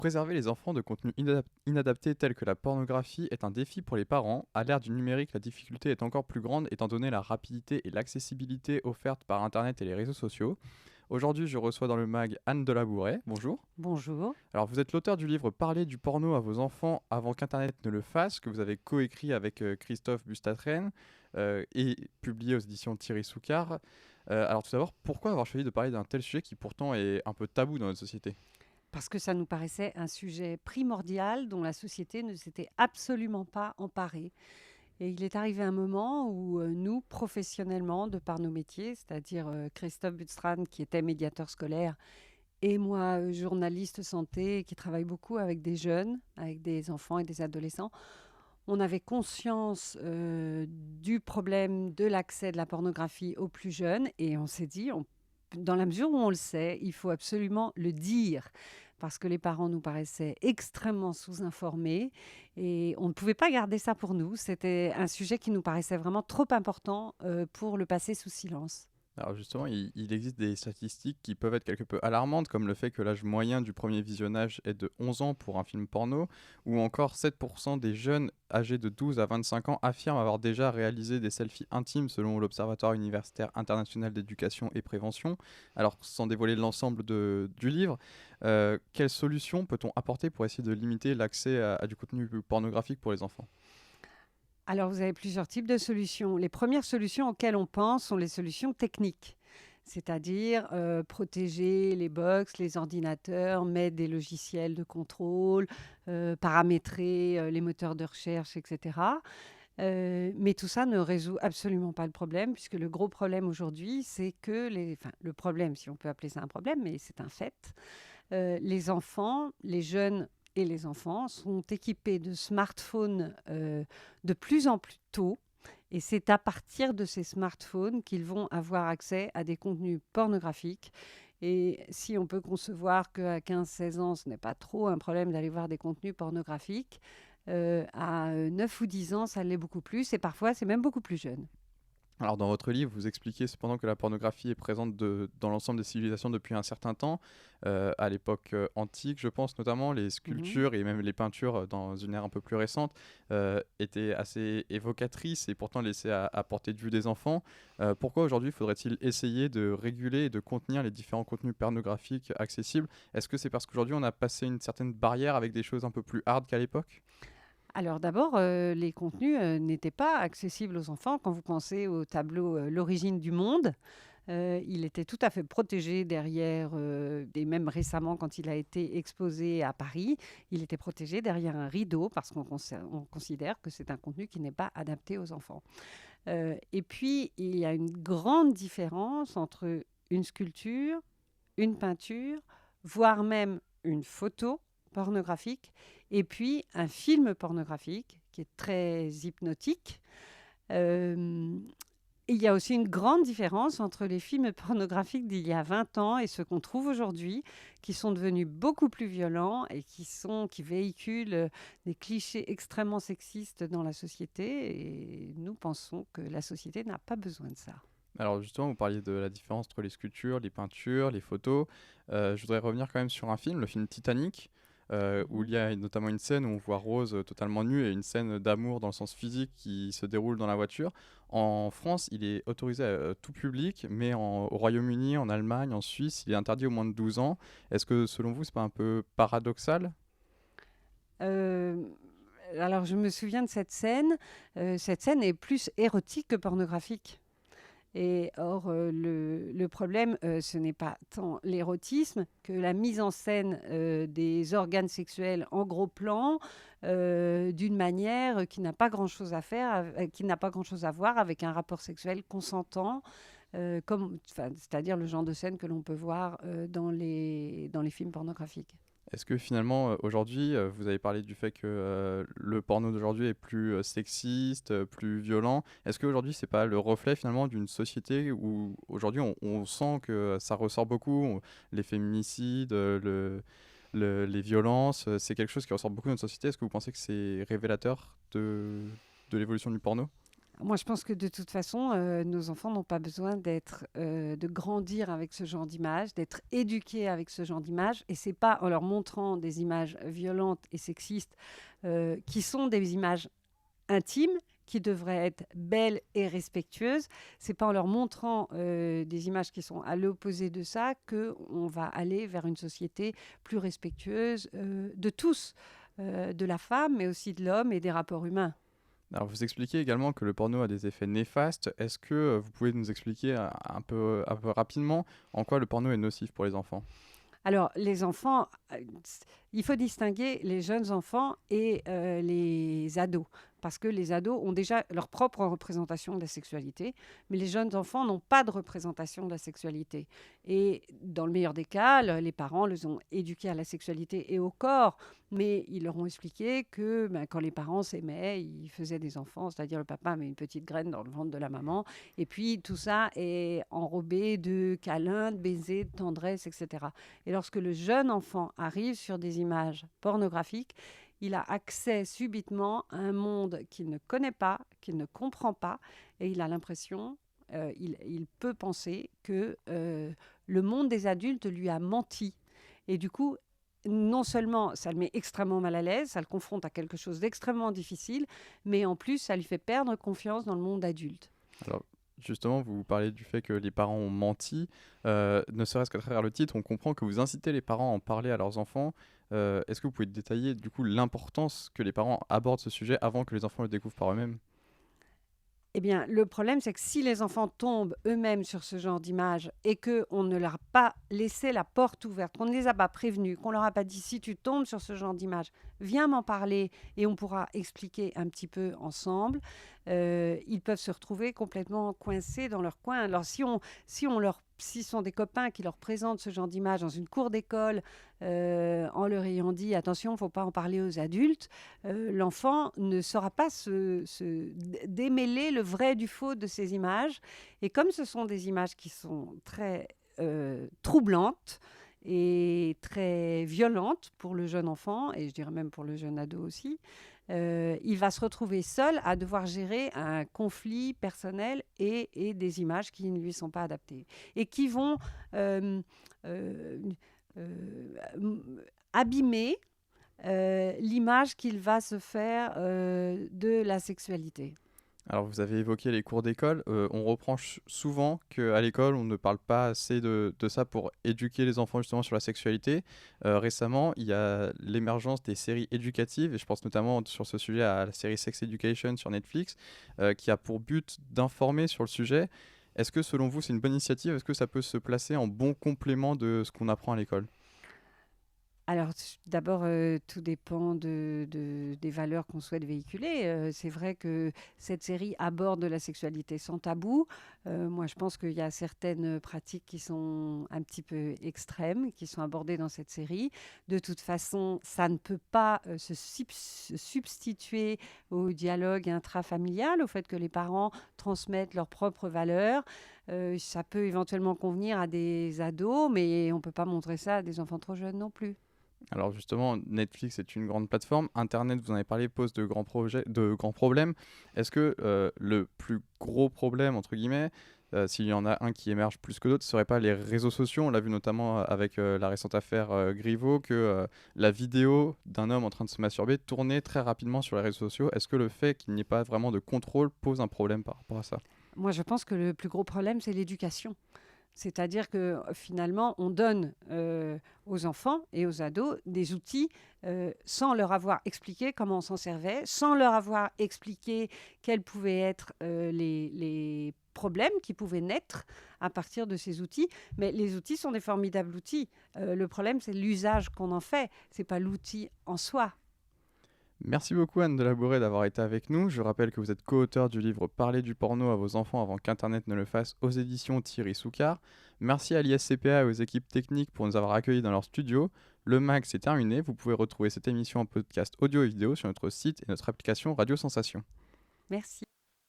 Préserver les enfants de contenus inadaptés tels que la pornographie est un défi pour les parents. À l'ère du numérique, la difficulté est encore plus grande étant donné la rapidité et l'accessibilité offertes par Internet et les réseaux sociaux. Aujourd'hui, je reçois dans le mag Anne Delabouret. Bonjour. Bonjour. Alors, vous êtes l'auteur du livre Parler du porno à vos enfants avant qu'Internet ne le fasse, que vous avez coécrit avec Christophe Bustatren et publié aux éditions Thierry Soucard. Alors, tout d'abord, pourquoi avoir choisi de parler d'un tel sujet qui pourtant est un peu tabou dans notre société? Parce que ça nous paraissait un sujet primordial dont la société ne s'était absolument pas emparée. Et il est arrivé un moment où nous, professionnellement, de par nos métiers, c'est-à-dire Christophe Butstrand, qui était médiateur scolaire, et moi, journaliste santé, qui travaille beaucoup avec des jeunes, avec des enfants et des adolescents, on avait conscience du problème de l'accès de la pornographie aux plus jeunes et on s'est dit, dans la mesure où on le sait, il faut absolument le dire parce que les parents nous paraissaient extrêmement sous-informés et on ne pouvait pas garder ça pour nous. C'était un sujet qui nous paraissait vraiment trop important pour le passer sous silence. Alors justement, il existe des statistiques qui peuvent être quelque peu alarmantes, comme le fait que l'âge moyen du premier visionnage est de 11 ans pour un film porno, ou encore 7% des jeunes âgés de 12 à 25 ans affirment avoir déjà réalisé des selfies intimes selon l'Observatoire universitaire international d'éducation et prévention. Alors sans dévoiler l'ensemble du livre, quelles solutions peut-on apporter pour essayer de limiter l'accès à du contenu pornographique pour les enfants? Alors, vous avez plusieurs types de solutions. Les premières solutions auxquelles on pense sont les solutions techniques, c'est-à-dire protéger les box, les ordinateurs, mettre des logiciels de contrôle, paramétrer les moteurs de recherche, etc. Mais tout ça ne résout absolument pas le problème, puisque le gros problème aujourd'hui, c'est que enfin, le problème, si on peut appeler ça un problème, mais c'est un fait, les enfants, les jeunes et les enfants sont équipés de smartphones de plus en plus tôt. Et c'est à partir de ces smartphones qu'ils vont avoir accès à des contenus pornographiques. Et si on peut concevoir qu'à 15-16 ans, ce n'est pas trop un problème d'aller voir des contenus pornographiques, à 9 ou 10 ans, ça l'est beaucoup plus. Et parfois, c'est même beaucoup plus jeune. Alors dans votre livre, vous expliquez cependant que la pornographie est présente dans l'ensemble des civilisations depuis un certain temps, à l'époque antique, je pense notamment, les Mhm. sculptures et même les peintures dans une ère un peu plus récente étaient assez évocatrices et pourtant laissées à portée de vue des enfants. Pourquoi aujourd'hui faudrait-il essayer de réguler et de contenir les différents contenus pornographiques accessibles? Est-ce que c'est parce qu'aujourd'hui on a passé une certaine barrière avec des choses un peu plus hard qu'à l'époque? Alors d'abord, les contenus n'étaient pas accessibles aux enfants. Quand vous pensez au tableau L'origine du monde, il était tout à fait protégé derrière, et même récemment quand il a été exposé à Paris, il était protégé derrière un rideau parce on considère que c'est un contenu qui n'est pas adapté aux enfants. Et puis, il y a une grande différence entre une sculpture, une peinture, voire même une photo pornographique, et puis un film pornographique qui est très hypnotique. Euh, il y a aussi une grande différence entre les films pornographiques d'il y a 20 ans et ceux qu'on trouve aujourd'hui, qui sont devenus beaucoup plus violents et qui véhiculent des clichés extrêmement sexistes dans la société. Et nous pensons que la société n'a pas besoin de ça. Alors justement, vous parliez de la différence entre les sculptures, les peintures, les photos. Je voudrais revenir quand même sur un film, le film Titanic, où Mhm. il y a notamment une scène où on voit Rose totalement nue et une scène d'amour dans le sens physique qui se déroule dans la voiture. En France, il est autorisé à tout public, mais au Royaume-Uni, en Allemagne, en Suisse, il est interdit aux moins de 12 ans. Est-ce que selon vous, c'est pas un peu paradoxal? Euh, alors, je me souviens de cette scène. Cette scène est plus érotique que pornographique. Et or, le problème, ce n'est pas tant l'érotisme que la mise en scène des organes sexuels en gros plan, d'une manière qui n'a pas grand-chose à qui n'a pas grand-chose à voir avec un rapport sexuel consentant, c'est-à-dire le genre de scène que l'on peut voir dans les films pornographiques. Est-ce que finalement, aujourd'hui, vous avez parlé du fait que le porno d'aujourd'hui est plus sexiste, plus violent. Est-ce qu'aujourd'hui, c'est pas le reflet finalement d'une société où aujourd'hui on sent que ça ressort beaucoup, les féminicides, les violences, c'est quelque chose qui ressort beaucoup de notre société. Est-ce que vous pensez que c'est révélateur de l'évolution du porno? Moi, je pense que de toute façon, nos enfants n'ont pas besoin de grandir avec ce genre d'images, d'être éduqués avec ce genre d'images. Et c'est pas en leur montrant des images violentes et sexistes, qui sont des images intimes, qui devraient être belles et respectueuses. C'est pas en leur montrant des images qui sont à l'opposé de ça que on va aller vers une société plus respectueuse de tous, de la femme, mais aussi de l'homme et des rapports humains. Alors, vous expliquez également que le porno a des effets néfastes. Est-ce que vous pouvez nous expliquer un peu rapidement en quoi le porno est nocif pour les enfants? Alors, les enfants, il faut distinguer les jeunes enfants et les ados. Parce que les ados ont déjà leur propre représentation de la sexualité, mais les jeunes enfants n'ont pas de représentation de la sexualité. Et dans le meilleur des cas, les parents les ont éduqués à la sexualité et au corps, mais ils leur ont expliqué que quand les parents s'aimaient, ils faisaient des enfants, c'est-à-dire le papa met une petite graine dans le ventre de la maman, et puis tout ça est enrobé de câlins, de baisers, de tendresse, etc. Et lorsque le jeune enfant arrive sur des images pornographiques, il a accès subitement à un monde qu'il ne connaît pas, qu'il ne comprend pas, et il a l'impression, il peut penser que le monde des adultes lui a menti. Et du coup, non seulement ça le met extrêmement mal à l'aise, ça le confronte à quelque chose d'extrêmement difficile, mais en plus, ça lui fait perdre confiance dans le monde adulte. Alors, justement, vous parlez du fait que les parents ont menti. Ne serait-ce qu'à travers le titre, on comprend que vous incitez les parents à en parler à leurs enfants. Est-ce que vous pouvez détailler du coup l'importance que les parents abordent ce sujet avant que les enfants le découvrent par eux-mêmes? Eh bien, le problème, c'est que si les enfants tombent eux-mêmes sur ce genre d'image et qu'on ne leur a pas laissé la porte ouverte, qu'on ne les a pas prévenus, qu'on leur a pas dit si tu tombes sur ce genre d'image, viens m'en parler et on pourra expliquer un petit peu ensemble, ils peuvent se retrouver complètement coincés dans leur coin. Alors, s'ils sont des copains qui leur présentent ce genre d'image dans une cour d'école, en leur ayant dit attention, il ne faut pas en parler aux adultes, l'enfant ne saura pas démêler le vrai du faux de ces images. Et comme ce sont des images qui sont très troublantes et très violentes pour le jeune enfant, et je dirais même pour le jeune ado aussi, il va se retrouver seul à devoir gérer un conflit personnel et des images qui ne lui sont pas adaptées et qui vont euh, euh, abîmer l'image qu'il va se faire de la sexualité. Alors, vous avez évoqué les cours d'école. On reproche souvent qu'à l'école, on ne parle pas assez de ça pour éduquer les enfants justement sur la sexualité. Récemment, il y a l'émergence des séries éducatives, et je pense notamment sur ce sujet à la série Sex Education sur Netflix, qui a pour but d'informer sur le sujet. Est-ce que selon vous, c'est une bonne initiative? Est-ce que ça peut se placer en bon complément de ce qu'on apprend à l'école? Alors, d'abord, tout dépend des valeurs qu'on souhaite véhiculer. C'est vrai que cette série aborde la sexualité sans tabou. Moi, je pense qu'il y a certaines pratiques qui sont un petit peu extrêmes, qui sont abordées dans cette série. De toute façon, ça ne peut pas se substituer au dialogue intrafamilial, au fait que les parents transmettent leurs propres valeurs. Ça peut éventuellement convenir à des ados, mais on ne peut pas montrer ça à des enfants trop jeunes non plus. Alors justement, Netflix est une grande plateforme. Internet, vous en avez parlé, pose de grands problèmes. Est-ce que le plus gros problème, entre guillemets, s'il y en a un qui émerge plus que d'autres, ce ne serait pas les réseaux sociaux? On l'a vu notamment avec la récente affaire Griveaux, que la vidéo d'un homme en train de se masturber tournait très rapidement sur les réseaux sociaux. Est-ce que le fait qu'il n'y ait pas vraiment de contrôle pose un problème par rapport à ça? Moi, je pense que le plus gros problème, c'est l'éducation. C'est-à-dire que finalement, on donne aux enfants et aux ados des outils sans leur avoir expliqué comment on s'en servait, sans leur avoir expliqué quels pouvaient être les problèmes qui pouvaient naître à partir de ces outils. Mais les outils sont des formidables outils. Le problème, c'est l'usage qu'on en fait. C'est pas l'outil en soi. Merci beaucoup Anne de Labouret d'avoir été avec nous. Je rappelle que vous êtes co-auteur du livre Parler du porno à vos enfants avant qu'Internet ne le fasse aux éditions Thierry Soucard. Merci à l'ISCPA et aux équipes techniques pour nous avoir accueillis dans leur studio. Le MAG, c'est terminé. Vous pouvez retrouver cette émission en podcast audio et vidéo sur notre site et notre application Radio Sensation. Merci.